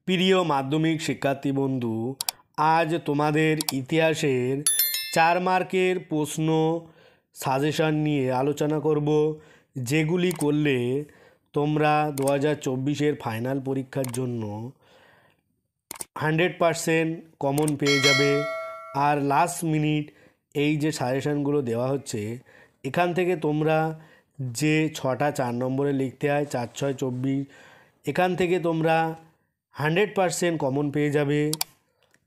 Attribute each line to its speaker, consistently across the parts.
Speaker 1: প্রিয় মাধ্যমিক শিক্ষার্থী বন্ধু, আজ তোমাদের ইতিহাসের 4 মার্কের প্রশ্ন সাজেশন নিয়ে আলোচনা করব, যেগুলি করলে তোমরা 2024-এর ফাইনাল পরীক্ষার জন্য 100% কমন পেয়ে যাবে। আর লাস্ট মিনিট এই যে সাজেশনগুলো দেওয়া হচ্ছে, এখান থেকে তোমরা যে 6টা 4 নম্বরে লিখতে হয় 4 6 24, এখান থেকে তোমরা 100% কমন পেয়ে যাবে।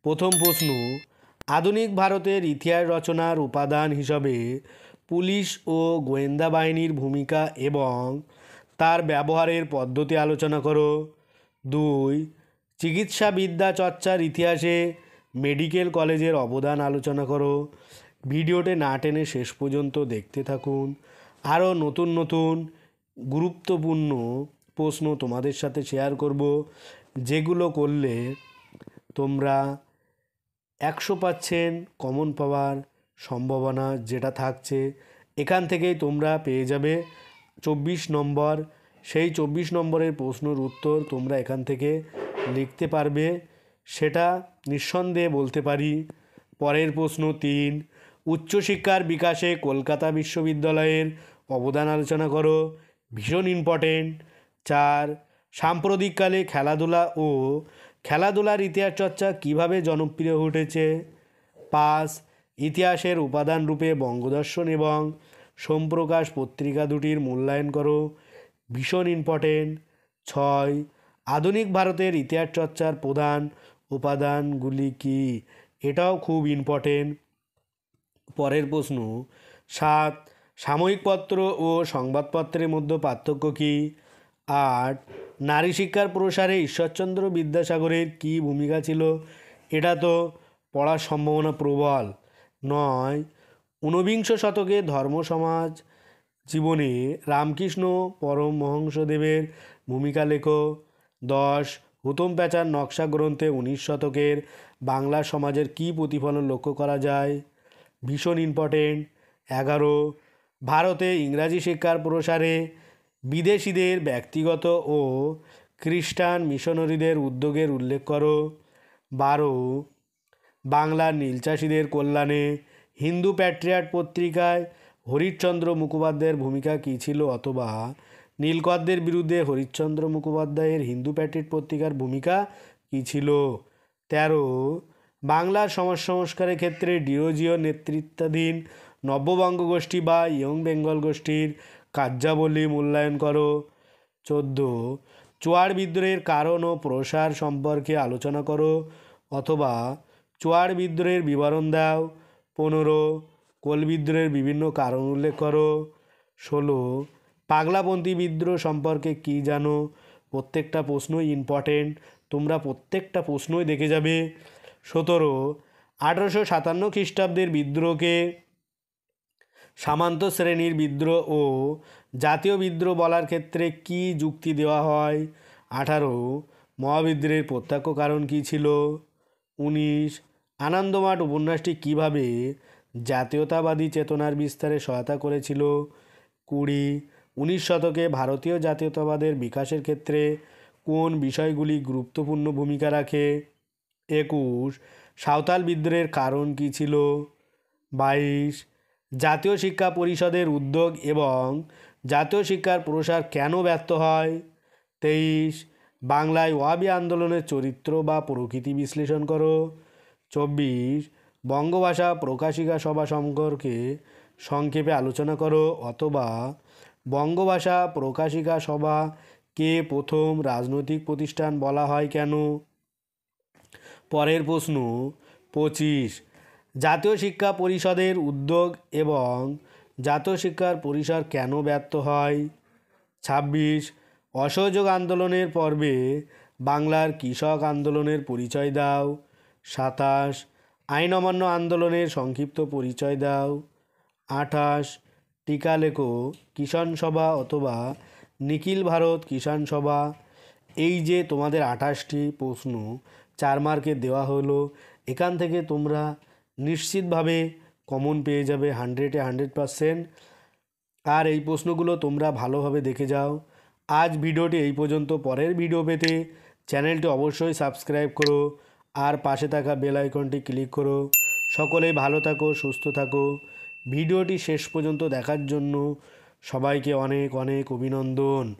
Speaker 1: প্রথম প্রশ্ন, আধুনিক ভারতের ইতিহাস রচনার উপাদান হিসাবে পুলিশ ও গোয়েন্দা বাহিনীর ভূমিকা এবং তার ব্যবহারের পদ্ধতি আলোচনা করো। 2, চিকিৎসাবিদ্যা চর্চার ইতিহাসে মেডিকেল কলেজের অবদান আলোচনা করো। ভিডিওটি না টেনে শেষ পর্যন্ত দেখতে থাকুন। আরও নতুন নতুন গুরুত্বপূর্ণ প্রশ্ন তোমাদের সাথে শেয়ার করব, যেগুলো করলে তোমরা 100% কমন পাওয়ার সম্ভাবনা যেটা থাকছে, এখান থেকেই তোমরা পেয়ে যাবে 24 নম্বর। সেই 24 নম্বরের প্রশ্নের উত্তর তোমরা এখান থেকে লিখতে পারবে, সেটা নিঃসন্দেহে বলতে পারি। পরের প্রশ্ন 3, উচ্চশিক্ষার বিকাশে কলকাতা বিশ্ববিদ্যালয়ের অবদান আলোচনা করো, ভীষণ ইম্পর্টেন্ট। 4, সাম্প্রতিককালে খেলাধুলার ইতিহাস চর্চা কীভাবে জনপ্রিয় হয়ে উঠেছে। 5, ইতিহাসের উপাদান রূপে বঙ্গদর্শন এবং সোমপ্রকাশ পত্রিকা দুটির মূল্যায়ন করো, ভীষণ ইম্পর্টেন্ট। 6, আধুনিক ভারতের ইতিহাস চর্চার প্রধান উপাদানগুলি কী, এটাও খুব ইম্পর্টেন্ট। পরের প্রশ্ন 7, সাময়িক পত্র ও সংবাদপত্রের মধ্যে পার্থক্য কী। 8, নারী শিক্ষার প্রসারে ঈশ্বরচন্দ্র বিদ্যাসাগরের কী ভূমিকা ছিল, এটা তো পড়ার সম্ভাবনা প্রবল। 9, ঊনবিংশ শতকে ধর্ম সমাজ জীবনে রামকৃষ্ণ পরমহংসদেবের ভূমিকা লেখো। 10, হুতম প্যাঁচার নকশা গ্রন্থে 19 শতকের বাংলা সমাজের কী প্রতিফলন লক্ষ্য করা যায়, ভীষণ ইম্পর্টেন্ট। 11, ভারতে ইংরাজি শিক্ষার প্রসারে বিদেশিদের ব্যক্তিগত ও খ্রিস্টান মিশনারিদের উদ্যোগের উল্লেখ করো। 12, বাংলার নীলচাষীদের কল্যাণে হিন্দু প্যাট্রিয়ট পত্রিকায় হরিশ্চন্দ্র মুখোপাধ্যায়ের ভূমিকা কী ছিল, অথবা নীলকরদের বিরুদ্ধে হরিশ্চন্দ্র মুখোপাধ্যায়ের হিন্দু প্যাট্রিয়ট পত্রিকার ভূমিকা কী ছিল। 13, বাংলার সমাজ সংস্কারের ক্ষেত্রে ডিরোজিও নেতৃত্বাধীন নব্যবঙ্গ গোষ্ঠী বা ইয়ং বেঙ্গল গোষ্ঠীর কার্যাবলী মূল্যায়ন করো। 14, চোয়ার বিদ্রোহের কারণ ও প্রসার সম্পর্কে আলোচনা করো, অথবা চোয়ার বিদ্রোহের বিবরণ দাও। 15, কোল বিদ্রোহের বিভিন্ন কারণ উল্লেখ করো। 16, পাগলাপন্থী বিদ্রোহ সম্পর্কে কী জানো। প্রত্যেকটা প্রশ্নই ইম্পর্টেন্ট, তোমরা প্রত্যেকটা প্রশ্নই দেখে যাবে। 17, 1857 খ্রিস্টাব্দের বিদ্রোহকে সামন্ত শ্রেণীর বিদ্রোহ ও জাতীয় বিদ্রোহ বলার ক্ষেত্রে কী যুক্তি দেওয়া হয়। 18, মহাবিদ্রোহের প্রত্যক্ষ কারণ কী ছিল। 19, আনন্দমাঠ উপন্যাসটি কীভাবে জাতীয়তাবাদী চেতনার বিস্তারে সহায়তা করেছিল। 20, 19 শতকে ভারতীয় জাতীয়তাবাদের বিকাশের ক্ষেত্রে কোন বিষয়গুলি গুরুত্বপূর্ণ ভূমিকা রাখে। 21, সাঁওতাল বিদ্রোহের কারণ কী ছিল। 22, জাতীয় শিক্ষা পরিষদের উদ্যোগ এবং জাতীয় শিক্ষার প্রসার কেন ব্যর্থ হয়। 23, বাংলায় ওয়াহাবি আন্দোলনের চরিত্র বা প্রকৃতি বিশ্লেষণ করো। 24, বঙ্গভাষা প্রকাশিকা সভা সম্পর্কে সংক্ষেপে আলোচনা করো, অথবা বঙ্গভাষা প্রকাশিকা সভা কে প্রথম রাজনৈতিক প্রতিষ্ঠান বলা হয় কেন। পরের প্রশ্ন 25, জাতীয় শিক্ষা পরিষদের উদ্যোগ এবং জাতীয় শিক্ষার পরিসর কেন ব্যর্থ হয়। 26, অসহযোগ আন্দোলনের পর্বে বাংলার কৃষক আন্দোলনের পরিচয় দাও। 27, আইন অমান্য আন্দোলনের সংক্ষিপ্ত পরিচয় দাও। 28, টিকা লেখো কিষাণ সভা অথবা নিখিল ভারত কিষাণ সভা। এই যে তোমাদের 28টি প্রশ্ন 4 মার্কে দেওয়া হলো, এখান থেকে তোমরা নিশ্চিতভাবে কমন পেয়ে যাবে 100-এ 100%। আর এই প্রশ্নগুলো তোমরা ভালোভাবে দেখে যাও। আজ ভিডিওটি এই পর্যন্ত। পরের ভিডিও পেতে চ্যানেলটি অবশ্যই সাবস্ক্রাইব করো আর পাশে থাকা বেল আইকনটি ক্লিক করো। সকলেই ভালো থাকো, সুস্থ থাকো। ভিডিওটি শেষ পর্যন্ত দেখার জন্য সবাইকে অনেক অনেক অভিনন্দন।